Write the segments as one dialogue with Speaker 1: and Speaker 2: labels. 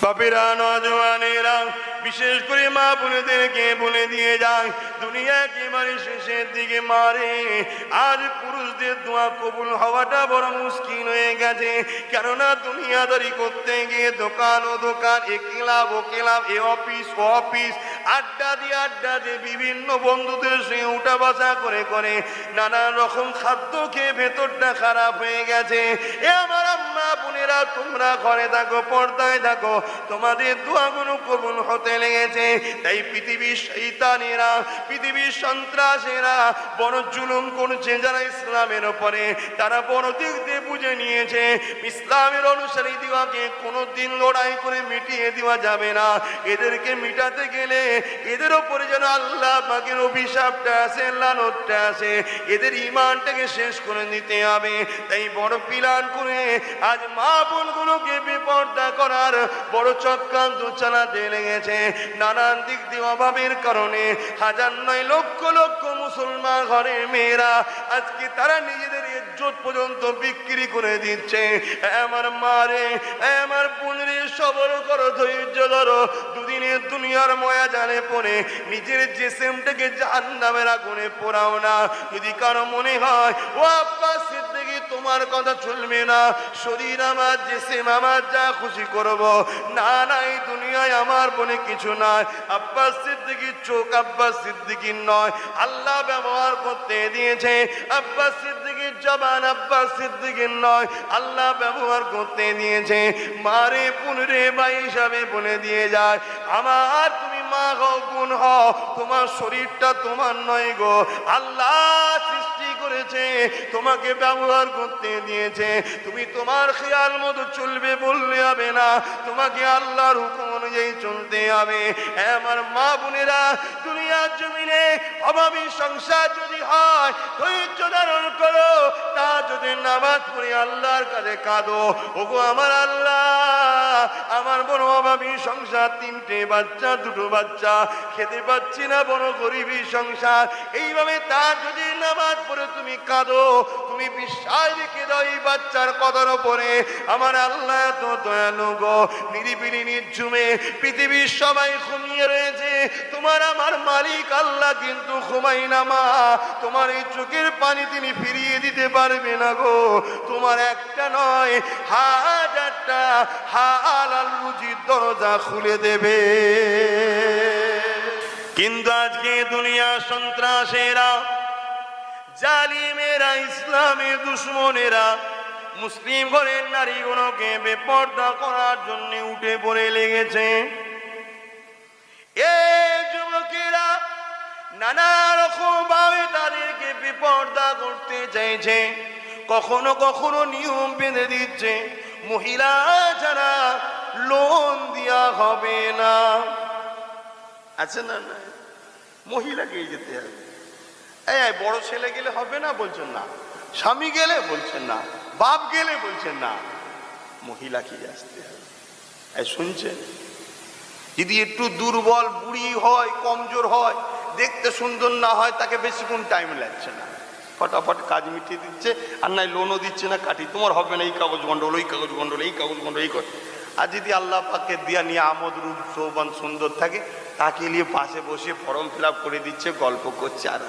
Speaker 1: বাপেরা, নওজওয়ানেরা, বিশেষ করে মা বোনেদেরকে বলে দিয়ে যান, দুনিয়া একেবারে শেষের দিকে মারে। আজ পুরুষদের দোয়া কবুল হওয়াটা বড় মুশকিল হয়ে গেছে। কেননা দুনিয়াদারি করতে গিয়ে দোকান ও দোকান, এ ক্লাব ও ক্লাব, এ অফিস ও অফিস, আড্ডা দিয়ে বিভিন্ন বন্ধুদের সঙ্গে উঠা বসা করে করে নানা রকম খাদ্য খেয়ে ভেতরটা খারাপ হয়ে গেছে। এ আমার আম্মা বোনেরা, তোমরা ঘরে থাকো, পর্দায় থাকো, তোমাদের দোয়াগুলো কবুল হতে লেগেছে। তাই পৃথিবীর শয়তানেরা, পৃথিবীর সন্ত্রাসীরা বড় জুলুম করছে যারা ইসলামের উপরে। তারা বড় দিক দিয়ে বুঝে নিয়েছে ইসলামের অনুসারী দিওয়াকে কোনোদিন লড়াই করে মিটিয়ে দেওয়া যাবে না। এদেরকে মিটাতে গেলে এদের ওপরে যেন আল্লাহ পাকের অভিশাপটা আছে, লানতটা আছে, এদের ঈমানটাকে শেষ করে নিতে হবে। তাই বড় প্ল্যান করে আজ মা বোনগুলোকে বেপরদা করার বড় চক্রান্ত চালাতে লেগেছে। নানান দিক দিয়ে অভাবের কারণে হাজার নয় লক্ষ লক্ষ মুসলমান ঘরের মেয়েরা আজকে তারা নিজেদের ইজ্জত পর্যন্ত বিক্রি করে দিচ্ছে। আমার মারে, আমার বোনরে, সবর করো, ধৈর্য ধরো। দুদিনের দুনিয়ার ময়া জানে পড়ে নিজের জিসিমটাকে জাহান্নামের আগুনে পোড়াও না। যদি কারো মনে হয় ও আব্বাস সিদ্দিকী তোমার কথা চলবে না, শরীর আমার, জিসিম আমার, যা খুশি করব, না না, এই দুনিয়ায় আমার বলে কিছু নয়। আব্বাস সিদ্দিকীর চোখ আব্বাস সিদ্দিকীর নয়, আল্লাহ ব্যবহার করতে দিয়েছে। আব্বাস সিদ্দিকীর জবান আব্বাস সিদ্দিকীর নয়, আল্লাহ ব্যবহার করতে দিয়েছে। মারে পুনরে ভাই হিসাবে বলে দিয়ে যায়, আমার তুমি মা হও, বোন হও, তোমার শরীরটা তোমার নয় গো, আল্লাহ সৃষ্টি করেছে, তোমাকে ব্যবহার করতে দিয়েছে। তুমি তোমার খেয়াল মতো চলবে বললে হবে না, তোমাকে আল্লাহর হুকুম অনুযায়ী চলতে হবে। আমার মা বোনেরা, দুনিয়ার জমিনে অভাবী সংসার যদি হয়, ধৈর্য ধারণ করো। তা যদি নামাজ পড়ে আল্লাহর কাছে কাঁদো, ওগো আমার আল্লাহ, আমার বড় অভাবী সংসার, 3টে বাচ্চা, 2টো বাচ্চা, খেতে পাচ্ছি না, বড় গরিবী সংসার। এইভাবে তা যদি নামাজ পড়ে তুমি কাঁদো, তুমি বিশ্বাস রেখে দাও এই বাচ্চার কথার উপরে আমার আল্লাহ এত দয়ালু গো। নিরিবিলি নির্ঝুমে পৃথিবীর সবাই ঘুমিয়ে রয়েছে, তোমার আমার মালিক আল্লাহ কিন্তু ঘুমাই না মা। তোমার এই চোখের পানি তিনি ফিরিয়ে দিতে পারবে না গো। তোমার একটা নয়, হাজারটা হালাল রুজির দরজা খুলে দেবে। কিন্তু আজকে দুনিয়া সন্ত্রাসেরা, জালিমেরা, ইসলামের দুশ্মনেরা মুসলিম ঘরের নারীগুলোকে বেপরদা করার জন্য উঠে পড়ে লেগেছে। এই যুবকেরা নানা রকম ভাবে তাদেরকে বেপরদা করতে চাইছে। কখনো কখনো নিয়ম বেঁধে দিচ্ছে, মহিলা ছাড়া লোন দেওয়া হবে না। আছে না, না মহিলাকেই যেতে হবে। এই বড় ছেলে গেলে হবে না বলছেন না, স্বামী গেলে বলছেন না, বাপ গেলে বলছেন না, মহিলাকেই আসতে হবে। এই শুনছেন, যদি একটু দুর্বল বুড়ি হয়, কমজোর হয়, দেখতে সুন্দর না হয়, তাকে বেশিক্ষণ টাইম লাগছে না, ফটাফট কাজ মিটিয়ে দিচ্ছে। আর নাই লোনও দিচ্ছে না, কাটি তোমার হবে না, এই কাগজ গন্ডল, ওই কাগজ গন্ডল, এই কাগজ গন্ডল, এই কাগজ। আর যদি আল্লাহ পাকে দিয়া নিয়ে আমোদ রূপ সৌবান সুন্দর থাকে, তাকে নিয়ে পাশে বসে ফর্ম ফিল আপ করে দিচ্ছে, গল্প করছে। আর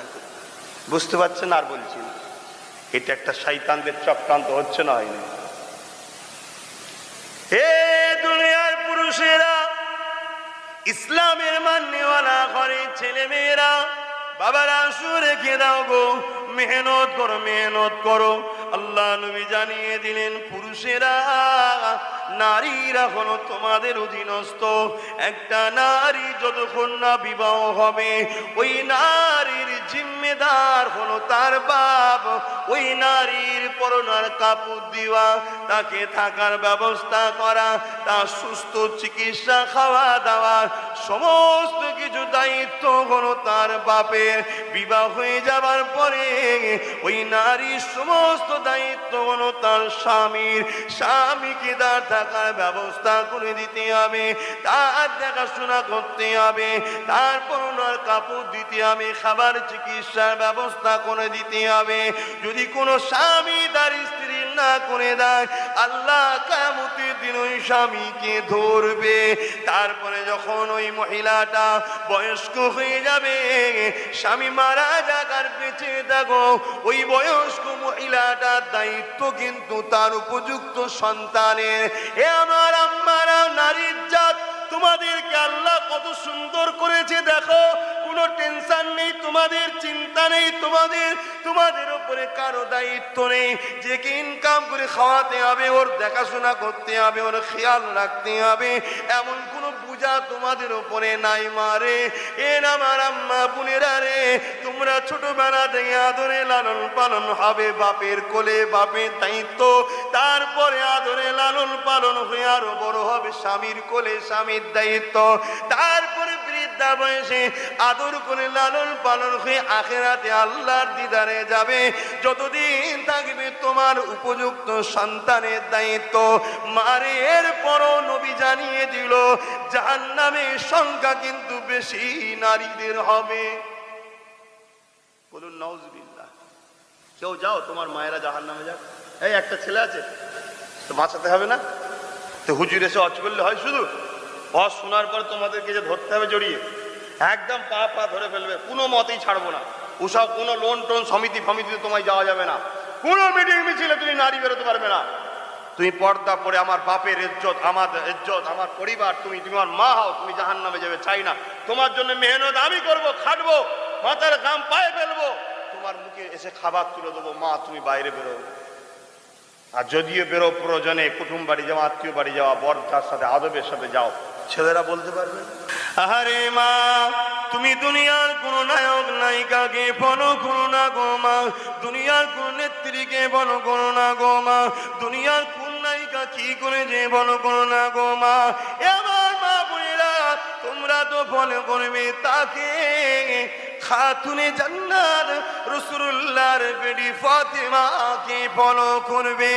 Speaker 1: বুঝতে পারছেন? আর বলছি না, এটা একটা শয়তানদের চক্রান্ত হচ্ছে না, হয়নি? হে দুনিয়ার পুরুষেরা, ইসলামের মান্যওয়ালা ঘরের ছেলে মেয়েরা, বাবারা শুনে রেখে দাও গো, মেহনত করো, মেহনত করো। আল্লাহ নবী জানিয়ে দিলেন, পুরুষেরা, নারীরা হলো তোমাদের অধীনস্থ। একটা নারী যতক্ষণ না বিবাহ হবে, ওই নারীর জিম্মেদার হলো তার বাপ। ওই নারীর পরনার কাপড় দেওয়া, তাকে থাকার ব্যবস্থা করা, তার সুস্থ চিকিৎসা, খাওয়া দাওয়া, সমস্ত কিছু দায়িত্ব হলো তার বাপের। বিবাহ হয়ে যাবার পরে ওই নারীর সমস্ত দায়িত্ব হলো তার স্বামীর। স্বামীকে তার থাকার ব্যবস্থা করে দিতে হবে, তার দেখাশোনা করতে হবে, তার পরনার কাপড় দিতে হবে, খাবার চিকিৎসার ব্যবস্থা করে দিতে হবে। যদি কোনো স্বামী তার স্ত্রীর না করে দেয়, আল্লাহ কিয়ামতের দিন ওই স্বামীকে ধরবে। তারপরে যখন ওই মহিলাটা বয়স্ক হয়ে যাবে, স্বামী মারা যাক আর বেঁচে থাকো, ওই বয়স্ক মহিলাটার দায়িত্ব কিন্তু তার উপযুক্ত সন্তানের। এ আমার আম্মারা, নারীর জাত, তোমাদেরকে আল্লাহ কত সুন্দর করেছে দেখো। কোনো টেনশন নেই তোমাদের, চিন্তা নেই তোমাদের, তোমাদের উপরে কারো দায়িত্ব নেই। যে কি ইনকাম করে খাওয়াতে হবে, ওর দেখাশোনা করতে হবে, ওর খেয়াল রাখতে হবে, এমন কোনো বোঝা তোমাদের উপরে নাই মারে। এর আমার আম্মা বোনেরা রে, তোমরা ছোটবেলা থেকে আদরে লালন পালন হবে বাপের কোলে, বাপের দায়িত্ব। তারপরে আদরে লালন পালন হয়ে আরো বড় হবে স্বামীর কোলে, স্বামীর দায়িত্ব। তারপরে বৃদ্ধা বয়সে আদর করে লালন পালন হয়ে আখিরাতে আল্লাহর দিদারে যাবে। যতদিন থাকবে তোমার উপযুক্ত সন্তানের দায়িত্ব। মারে এরপরও নবী জানিয়ে দিল, জাহান্নামের সংখ্যা কিন্তু বেশি নারীদের হবে। বলুন নাউজুবিল্লাহ। কেউ যাও তোমার মায়েরা জাহান্নামে যাক, এই একটা ছেলে আছে তো বাঁচাতে হবে না, তো হুজুর এসে অচ করলে হয়? শুধু অজ শোনার পর তোমাদেরকে যে ধরতে হবে জড়িয়ে, একদম পা পা ধরে ফেলবে, কোনো মতেই ছাড়বো না। ওসব কোনো লোন টোন সমিতি ফমিতিতে তোমায় যাওয়া যাবে না, কোনো মিটিং মিছিলে তুমি নারী বেরোতে পারবে না। তুমি পর্দা পরে আমার বাপের ইজ্জত, আমার ইজ্জত, আমার পরিবার, তুমি আমার মা হও, তুমি জাহান্নামে যাবে চাই না। তোমার জন্য মেহনত আমি করবো, খাটবো, মাথার ঘাম পায়ে ফেলবো, তোমার মুখে এসে খাবার তুলে দেবো, মা তুমি বাইরে বেরো। আর যদিও বেরো প্রয়োজনে কুটুম বাড়ি যাওয়া, আত্মীয় বাড়ি যাওয়া, বরদার সাথে আদবের সাথে যাও, ছেলেরা বলতে পারবে আহারে মা তুমি দুনিয়ার কোন নায়ক নায়িকাকে ফলো করো না গো মা, দুনিয়ার কোন নেত্রীকে ফলো করো না গো মা, দুনিয়ার কোন নায়িকা কি করে যে ফলো করো না গো মা। আমার মা বোনেরা, তোমরা তো ফলো করবে তাকে, খাতুনে জান্নাত রাসূলুল্লাহর বেটি ফাতেমাকে ফলো করবে।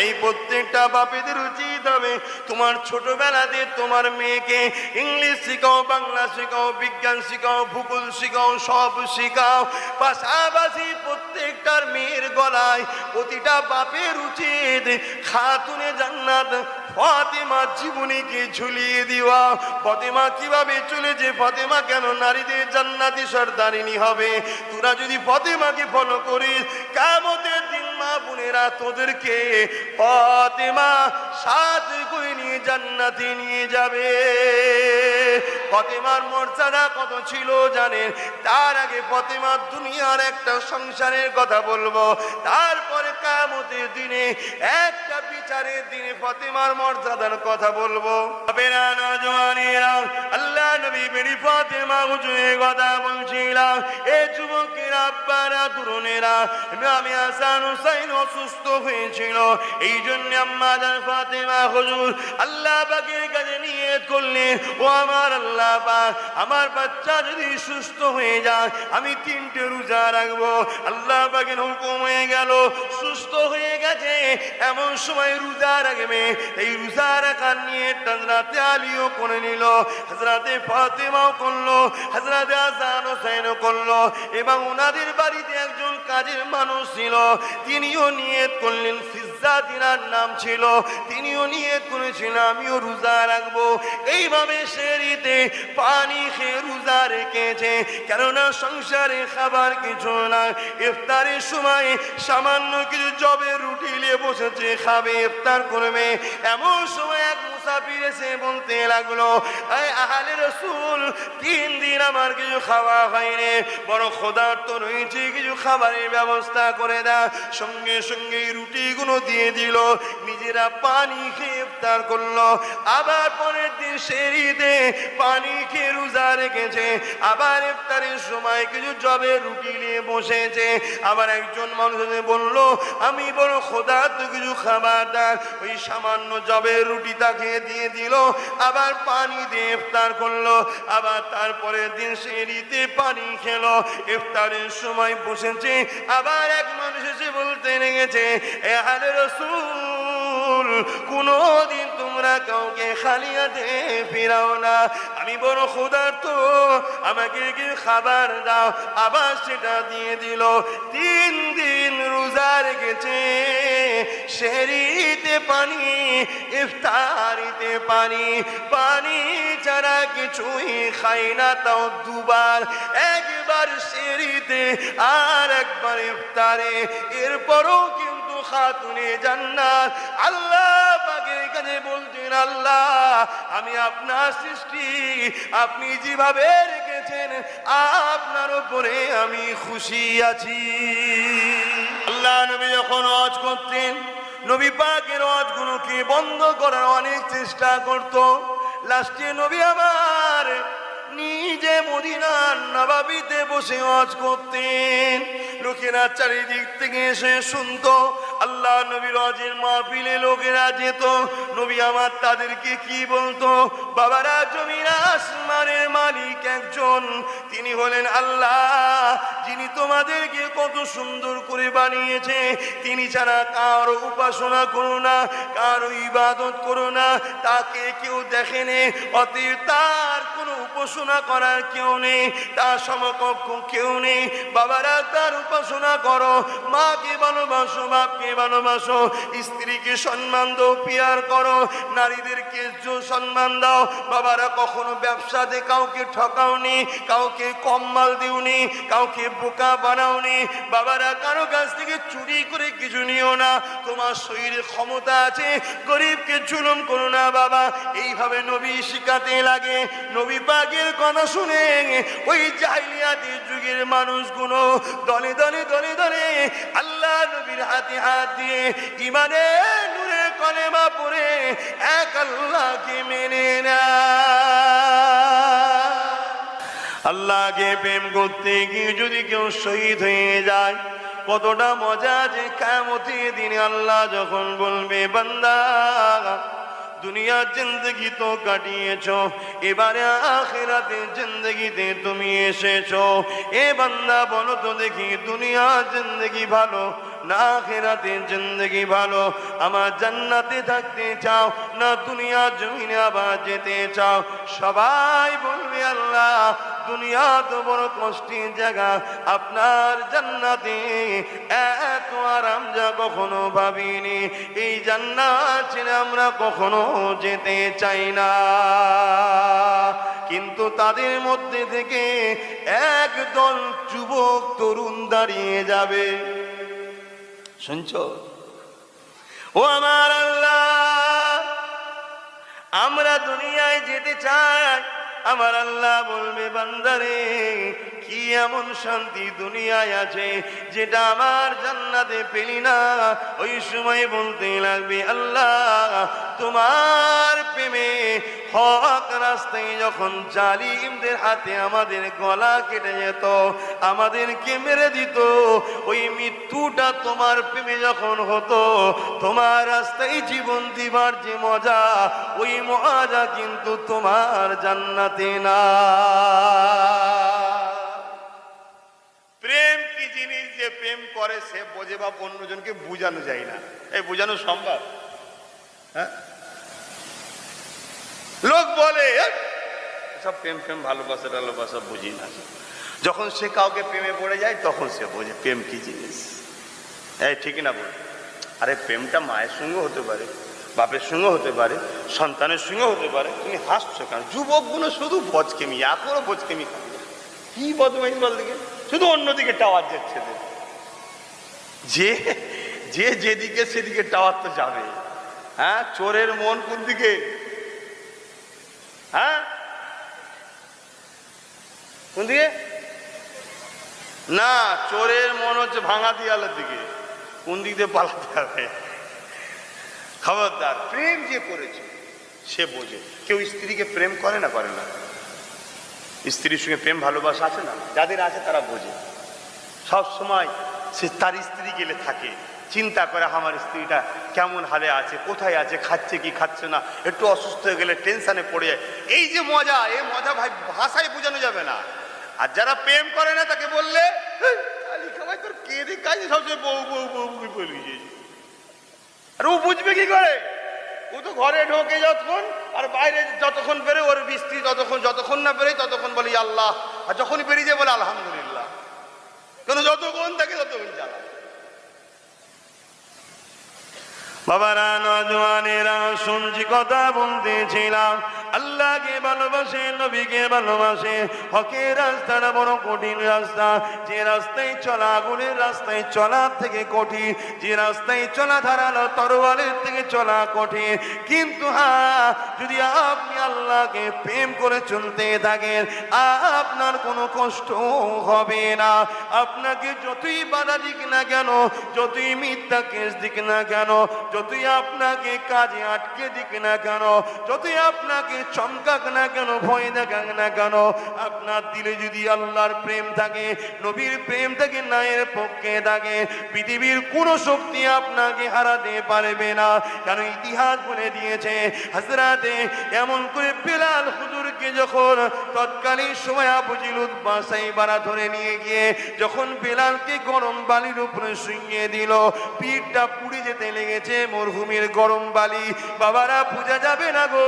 Speaker 1: এই প্রত্যেকটা বাপেদের উচিত হবে তোমার ছোটবেলাতে তোমার মেয়েকে ইংলিশ শিখাও, বাংলা শিখাও, বিজ্ঞান শিখাও, ভূগোল শিখাও, সব শিখাও। পাশাপাশি প্রত্যেকটার মেয়ের গলায় প্রতিটা বাপের উচিত খাতুনে জান্নাত ফাতেমার জীবনীকে ঝুলিয়ে দেওয়া। ফাতেমা কিভাবে চলেছে, ফাতেমা কেন নারীদের জান্নাতি সর্দারিনী হবে। তোরা যদি ফাতেমাকে ফলো করিস, কিয়ামতের দিন মা বোনেরা তোদেরকে ফাতেমা সাথে করে নিয়ে জান্নাতে নিয়ে যাবে। ফাতেমার মর্যাদা কত ছিল জানেন? তার আগে ফাতেমার দুনিয়ার একটা সংসারের কথা বলবো, তারপরে কিয়ামতের দিনে একটা বিচারের দিনে ফাতেমার মর্যাদার কথা বলবো। আল্লাহ নবী বেরি ফাতেমা হুজুরের কথা বলছিলাম। এ যুবকেরা, আব্বারা, তরুণেরা, আমি হাসান হুসাইন অসুস্থ হয়েছিল, এই জন্য আম্মা জান ফাতেমা হুজুর আল্লাহ পাকের কাছে নিয়ত করলেন, ও আমার আল্লাহ পাক, আমার বাচ্চা যদি সুস্থ হয়ে যায় আমি 3টে রোজা রাখবো। আল্লাহ পাকের হুকুম হয়ে গেল, সুস্থ হয়ে গেছে, এমন সময় রোজা রাখবে। এই রোজা রাখার নিয়ে হযরতে আলীও করে নিল, হযরতে ফাতেমাও করলো, হযরতে হাসান হোসেনও করলো, এবং ওনাদের বাড়িতে একজন কাজের মানুষ ছিল, তিনিও নিয়ত করলেন, ফিজ্জা তিনার নাম ছিল, তিনিও নিয়ত করেছিলেন আমিও রোজা রাখবো। এইভাবে সেহরিতে পানি খেয়ে রোজা রেখেছে, কেননা সংসারে খাবার কিছু না। ইফতারের সময় সামান্য কিছু জবের রুটি নিয়ে বসেছে, খাবে, ইফতার করবে। এমন সময় এক মুসাফির এসে বলতে লাগলো, এই আহলে রাসূল, 3 দিন আমার কিছু খাওয়া হয়নি, বড় ক্ষুধার্ত রয়েছে, কিছু খাবারের ব্যবস্থা করে দাও। সঙ্গে সঙ্গে রুটিগুলো দিয়ে দিল, নিজেরা পানি খেয়ে ইফতার করলো। আবার পরের দিন সেহরিতে পানি খেয়ে রোজা রেখেছে, আবার ইফতারের সময় কিছু জবের রুটি নিয়ে বসেছে। আবার একজন মানুষ বলল, আমি বড় ক্ষুধার্ত, কিছু খাবার দাও। ওই সামান্য জবের রুটি তাকে দিয়ে দিল, আবার পানি দিয়ে ইফতার করলো। আবার তারপরের দিন সেহরিতে পানি খেলো, ইফতারের সময় বসেছে। আবার এক মানুষ এসে বলতে লেগেছে, এ আহলে রাসূল, কোনদিন তোমরা কাউকে খালি হাতে ফিরাও না, আমি বড় ক্ষুধার্ত, আমাকে কি খাবার দাও। আবার সেটা দিয়ে দিল। 3 দিন রোজা রেখেছে সেহরিতে পানি, ইফতারিতে পানি, পানি ছাড়া কিছুই খাই না, তাও দুবার, একবার সেহরিতে আর একবার ইফতারে। এরপরও কিন্তু খাতুনে জান্নাত আল্লাহ পাকের কাছে বলতেন, আল্লাহ আমি আপনার সৃষ্টি, আপনি যেভাবে রেখেছেন আপনার উপরে আমি খুশি আছি। আল্লাহ নবী যখন হজ করতেন, নবী পাকের হজগুলোকে বন্ধ করার অনেক চেষ্টা করত। লাস্টে নবী আমার নিজে মদিনার নবাবিতে বসে হজ করতেন। লোকেরা চারিদিক থেকে এসে শুনতো, আল্লাহ নবীর হজের মাহফিলে লোকেরা যেত। নবী আমার তাদেরকে কি বলতো, বাবারা জমির আসমানের মালিক একজন, তিনি হলেন আল্লাহ, যিনি তোমাদেরকে কত সুন্দর করে বানিয়েছে। তিনি ছাড়া কারো উপাসনা করো না, কারো ইবাদত করো না, তাকে কেউ দেখেনি, অতএব তার কোনো উপাসনা করার কেউ নেই, তার সমকক্ষ কেউ নেই। বাবারা তার উপাসনা করো, মাকে ভালোবাসো, বাপকে ভালোবাসো, স্ত্রীকে সম্মান দাও, পিয়ার করো, নারীদেরকে সম্মান দাও। বাবারা কখনো ব্যবসাতে কাউকে ঠকাওনি, কাউকে কম মাল দিওনি, কাউকে বোকা বানাওনি। বাবারা কারো কাছ থেকে চুরি করে কিছু নিও না। তোমার শরীরে ক্ষমতা আছে, গরিবকে জুলুম করো না বাবা। এইভাবে নবী শিখাতে লাগে। নবী পাকের কথা শুনে ওই জাহিলিয়াতের যুগের মানুষগুলো দলে দলে দলে দলে আল্লাহ নবীর হাতে হাত দিয়ে ঈমানের নূরে কলেমা পড়ে এক আল্লাহকে মেনে না। আল্লাহকে প্রেম করতে গিয়ে যদি কেউ শহীদ হয়ে যায়, কতটা মজা যে কিয়ামতের দিনে আল্লাহ যখন বলবে, বান্দা দুনিয়ার জিন্দগি তো কাটিয়েছো, এবারে আখিরাতের জিন্দগিতে তুমি এসেছো। এ বান্দা বলো তো দেখি, দুনিয়ার জিন্দগি ভালো না আখিরাতের জিন্দগি ভালো? আমার জান্নাতে থাকতে চাও না দুনিয়ার জমিনে আবার যেতে চাও? সবাই বলবে আল্লাহ দুনিয়া তো বড় কষ্টের জায়গা, আপনার জান্নাতে এত আরাম যা কখনো ভাবিনি। এই জান্নাত ছেড়ে আমরা কখনো যেতে চাই না। কিন্তু তাদের মধ্যে থেকে একদল যুবক তরুণ দাঁড়িয়ে যাবে। শুনছো? ও আমার আল্লাহ, আমরা দুনিয়ায় যেতে চাই। আমার আল্লাহ বলবে, বান্দারে কি এমন শান্তি দুনিয়ায় আছে যেটা আমার জান্নাতে পেলি না? ওই সময় বলতে লাগবে, আল্লাহ তোমার প্রেমে হক রাস্তায় যখন জালিমদের হাতে আমাদের গলা কেটে যেত, আমাদেরকে মেরে দিত, ওই মৃত্যুটা তোমার প্রেমে যখন হতো, তোমার রাস্তায় জীবন দিবার যে মজা, ওই মজা কিন্তু তোমার জান্নাতে না। প্রেম কি জিনিস যে প্রেম করে সে বোঝে, বা অন্যজনকে বুঝানো যায় না। এই বুঝানো সম্ভব? হ্যাঁ, লোক বলে সব প্রেম প্রেম ভালোবাসা টালোবাসা বুঝি না। যখন সে কাউকে প্রেমে পড়ে যায় তখন সে বোঝে প্রেম কি জিনিস। এই ঠিক না বল? আরে প্রেমটা মায়ের সঙ্গে হতে পারে, বাপের সঙ্গে হতে পারে, সন্তানের সঙ্গে হতে পারে। তুমি হাসছো কেন? যুবকগুলো শুধু বজকেমি, এখনো বজকেমি খাবে। কি বদমাইশ বল দিকে, শুধু অন্যদিকে টাওয়ার যাচ্ছে। যে যে যেদিকে সেদিকে টাওয়ার তো যাবে। হ্যাঁ, চোরের মন কোন দিকে? হ্যাঁ, কোন দিকে? না, চোরের মন হচ্ছে ভাঙা দিয়ালের দিকে। কোন দিক দিয়ে পালাতে হবে? খবরদার, প্রেম যে করেছে সে বোঝে। কেউ স্ত্রীকে প্রেম করে না? করে না। স্ত্রীর সঙ্গে প্রেম ভালোবাসা আছে না? যাদের আছে তারা বোঝে। সব সময় সে তার স্ত্রী গেলে থাকে, চিন্তা করে আমার স্ত্রীটা কেমন হালে আছে, কোথায় আছে, খাচ্ছে কি খাচ্ছে না, একটু অসুস্থ হয়ে গেলে টেনশনে পড়ে যায়। এই যে মজা, এই মজা ভাই ভাষায় বোঝানো যাবে না। আর যারা প্রেম করে না তাকে বললে তোর কে রে কাজ, সবসময় বউ বউ বউ বলি। আর ও বুঝবে কি করে? ও তো ঘরে ঢোকে যতক্ষণ, আর বাইরে যতক্ষণ বেরো ওর স্ত্রী যতক্ষণ না বেরোয় ততক্ষণ বলি আল্লাহ, আর যখনই বেরিয়ে যায় বলে আলহামদুলিল্লাহ। কেন? যতক্ষণ থাকে ততক্ষণ জ্বালা। বাবারা, নওজওয়ানেরা, শুনছি কথা বলতেছিলাম, আল্লাহকে ভালোবাসে, নবীকে ভালোবাসে। হকের রাস্তাটা বড় কঠিন রাস্তা। যে রাস্তায় চলা আগুনের রাস্তায় চলার থেকে কঠিন, যে রাস্তায় চলা ধারালো তরোয়ালের থেকে চলা কঠিন। কিন্তু হ্যাঁ, যদি আপনি আল্লাহকে প্রেম করে চলতে থাকেন, আপনার কোনো কষ্ট হবে না। আপনাকে যতই বাধা দিক না কেন, যতই মিথ্যা কেস দিক না কেন, যতই আপনাকে কাজে আটকে দিক না কেন, যতই আপনাকে চমকাক না কেন, ভয় দেখাক না কেন, আপনার দিলে যদি আল্লাহর প্রেম থাকে, নবীর প্রেম থাকে, ন্যায়ের পক্ষে থাকে, পৃথিবীর কোন শক্তি আপনাকে হারাতে পারবে না। কারণ ইতিহাস বলে দিয়েছে, হযরতে এমন করে বেলাল হুজুরকে যখন তৎকালীন সময় আবু জিল উতবা সাইবারা ধরে নিয়ে গিয়ে যখন বেলালকে গরম বালির উপরে শুইয়ে দিল, পিঠটা পুড়ে যেতে লেগেছে মরহুমের গরম বালি। বাবারা, বোঝা যাবে না গো,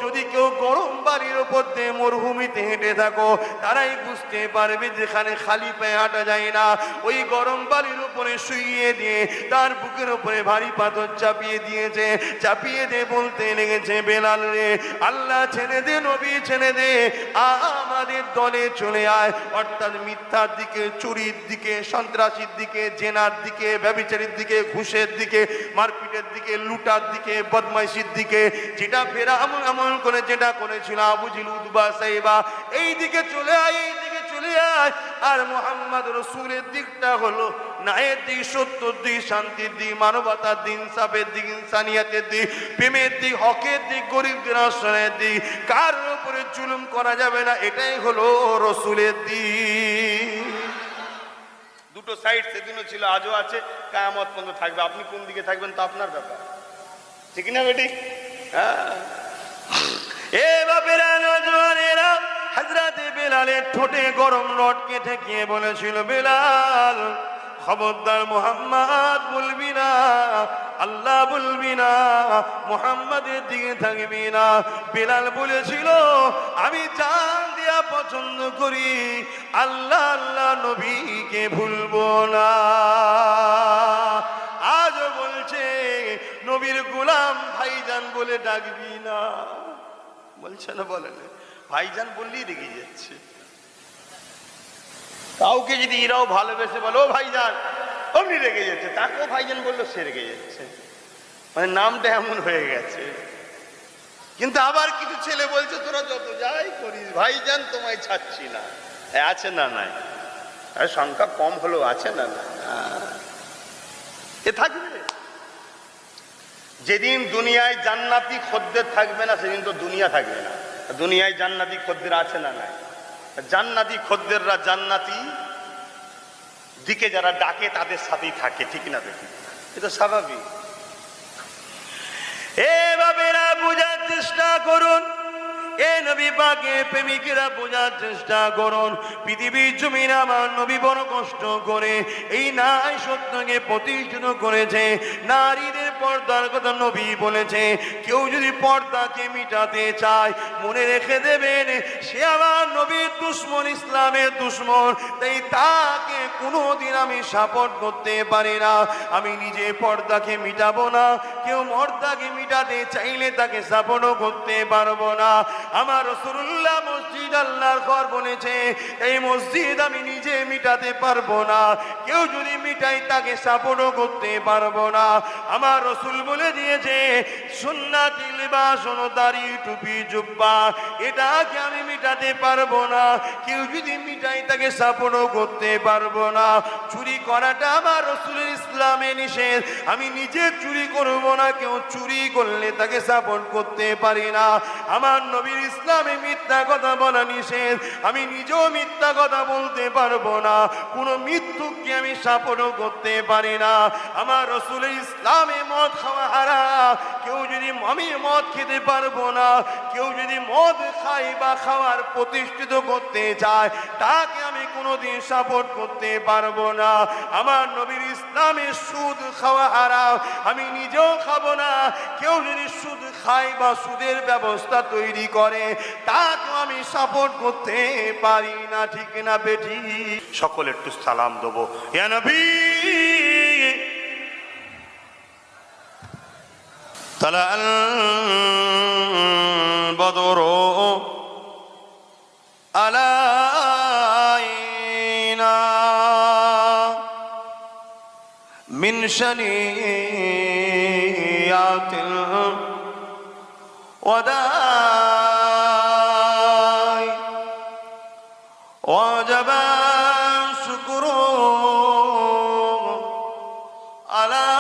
Speaker 1: যদি কেউ গরম বালির উপর দিয়ে মরহুমিতে হেঁটে থাকো, তারাই বুঝতে পারবে যেখানে খালি পায়ে হাঁটা যায় না। ওই গরম বালির উপরে শুইয়ে দিয়ে তার বুকের উপরে ভারী পাথর চাপিয়ে দিয়েছে। চাপিয়ে দিয়ে বলতে লেগেছে, বেলাল রে, আল্লাহ ছেড়ে দে, নবী ছেড়ে দে, আমাদের দলে চলে আয়। অর্থাৎ মিথ্যার দিকে, চুরির দিকে, সন্ত্রাসীর দিকে, জেনার দিকে, ব্যভিচারীর দিকে, ঘুষের দিকে, মারপিটের দিকে, লুটার দিকে, বদমাইশির দিকে, যেটা ফেরা এমন করে যেটা করেছিল আবু জিল উতবা সাইবা, এই দিকে চলে আয়, এই দিকে চলে আয়। আর মুহাম্মদ রাসূলের দিকটা হলো ন্যায়ের দিক, সত্যর দিক, শান্তির দিক, মানবতার দিক, ইনসাফের দিক, ইনসানিয়াতের দিক, প্রেমের দিক, হকের দিক, গরিবদের আশ্রয়ের দিক। কার উপরে জুলুম করা যাবে না, এটাই হলো রাসূলের দিক। দুটো সাইড সেদিনও ছিল, আজও আছে, কিয়ামত পর্যন্ত থাকবে। আপনি কোন দিকে থাকবেন তা আপনার ব্যাপার, ঠিক না বেটি? হ্যাঁ, এ বাপেরা, নওজওয়ানেরা, হযরতে বেলালের ঠোঁটে গরম রডকে ঠেকিয়ে বলেছিল, বেলাল খবরদার, মুহাম্মদ বলবি না, আল্লাহ বলবি না, মুহাম্মাদের দিকে থাকবি না। বেলাল বলেছিল, আমি জান দিয়া পছন্দ করি, আল্লাহ আল্লাহ নবীকে ভুলবো না। আজও বলছে, নবীর গোলাম ভাইজান বলে ডাকবি না। বলছে না, বলেন, ভাইজান বললেই রেগে যাচ্ছে। কাউকে যদি এরাও ভালোবেসে বলো ভাইজান, অমনি রেগে যাচ্ছে। তাকেও ভাইজান বললো, সে রেগে যাচ্ছে। মানে নামটা এমন হয়ে গেছে। কিন্তু আবার কিছু ছেলে বলছে, তোরা যত যাই করিস ভাইজান, তোমায় ছাড়ছি না। আছে না নাই? সংখ্যা কম হলেও আছে না না, এ থাকবে। যেদিন দুনিয়ায় জান্নাতি খদ্দের থাকবে না, সেদিন তো দুনিয়া থাকবে না। দুনিয়ায় জান্নাতি খদ্দের আছে না নাই? জান্নাতি খদ্দেররা জান্নাতি দিকে যারা ডাকে তাদের সাথেই থাকে, ঠিক না দেখি? এটা স্বাভাবিক। এভাবেরা বোঝার চেষ্টা করুন, এ নবী পাকের প্রেমিকেরা বোঝার চেষ্টা করুন। পৃথিবীর জমিনে আমার নবী বড় কষ্ট করে এই ন্যায় সত্যকে প্রতিষ্ঠিত করেছে। নারীদের পর্দার কথা নবী বলেছে, কেউ যদি পর্দাকে মিটাতে চায়, মনে রেখে দেবেন, সে আমার নবীর দুশ্মন, ইসলামের দুশ্মন। তাই তাকে কোনোদিন আমি সাপোর্ট করতে পারি না। আমি নিজে পর্দাকে মিটাবো না, কেউ পর্দাকে মিটাতে চাইলে তাকে সাপোর্টও করতে পারবো না। আমার রাসূলুল্লাহ মসজিদ আল্লাহর ঘর বলেছে, এই মসজিদ আমি নিজে মিটাতে পারবো না, কেউ যদি মিটাই তাকে সাপোর্টও করতে পারবো না। আমার রাসূল বলে দিয়েছে, সুন্নাতি লিবাস, দাড়ি, টুপি, জুব্বা, এটাকে আমি মিটাতে পারবো না, কেউ যদি মিটাই তাকে সাপোর্টও করতে পারবো না। চুরি করাটা আমার রাসূলের ইসলামে নিষেধ, আমি নিজে চুরি করবো না, কেউ চুরি করলে তাকে সাপোর্ট করতে পারি না। আমার নবীর ইসলামে মিথ্যা কথা বলা নিষেধ, আমি নিজেও মিথ্যা কথা বলতে পারবো না, কোন মৃত্যুকে আমি সাপোর্টও করতে পারি না। আমার রাসূলের ইসলামে মদ খাওয়া হারাম, কেউ যদি, আমি মদ খেতে পারবো না, কেউ যদি মদ খাই বা খাওয়ার প্রতিষ্ঠিত করতে চায়, তাকে আমি কোনোদিন সাপোর্ট করতে পারবো না। আমার নবীর ইসলামে সুদ খাওয়া হারাম, আমি নিজেও খাবো না, কেউ যদি সুদ খায় বা সুদের ব্যবস্থা তৈরি করে, তাকেও আমি সাপোর্ট করতে পারি না, ঠিক না বেটি? সকলে একটু সালাম দেবো, ইয়া নবী। طلع البدر علينا من شنيعة الوداع وجب الشكر علينا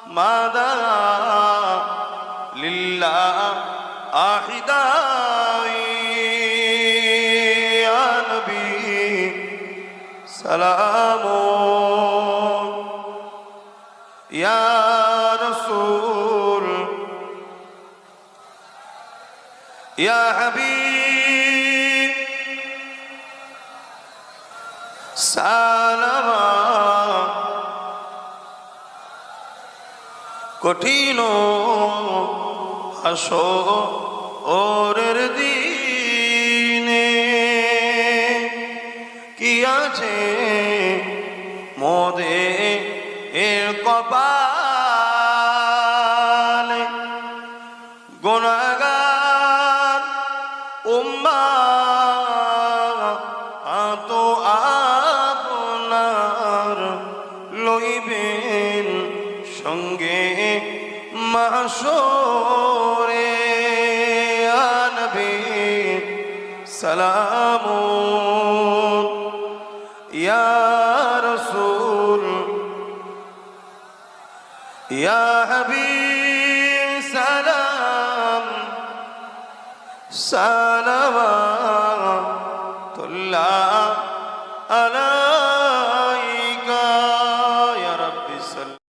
Speaker 1: ماذا لله أحداي يا نبي سلام يا رسول يا حبيب سلام কঠিন হাসরের দিনে কি আছে মোদের কপালে গুনাহগার উম্মাত আপনার লইবেন সঙ্গে মাশরে ইয়া নবী সালাম ইয়া রাসূল ইয়া হাবিব সালাম সালাম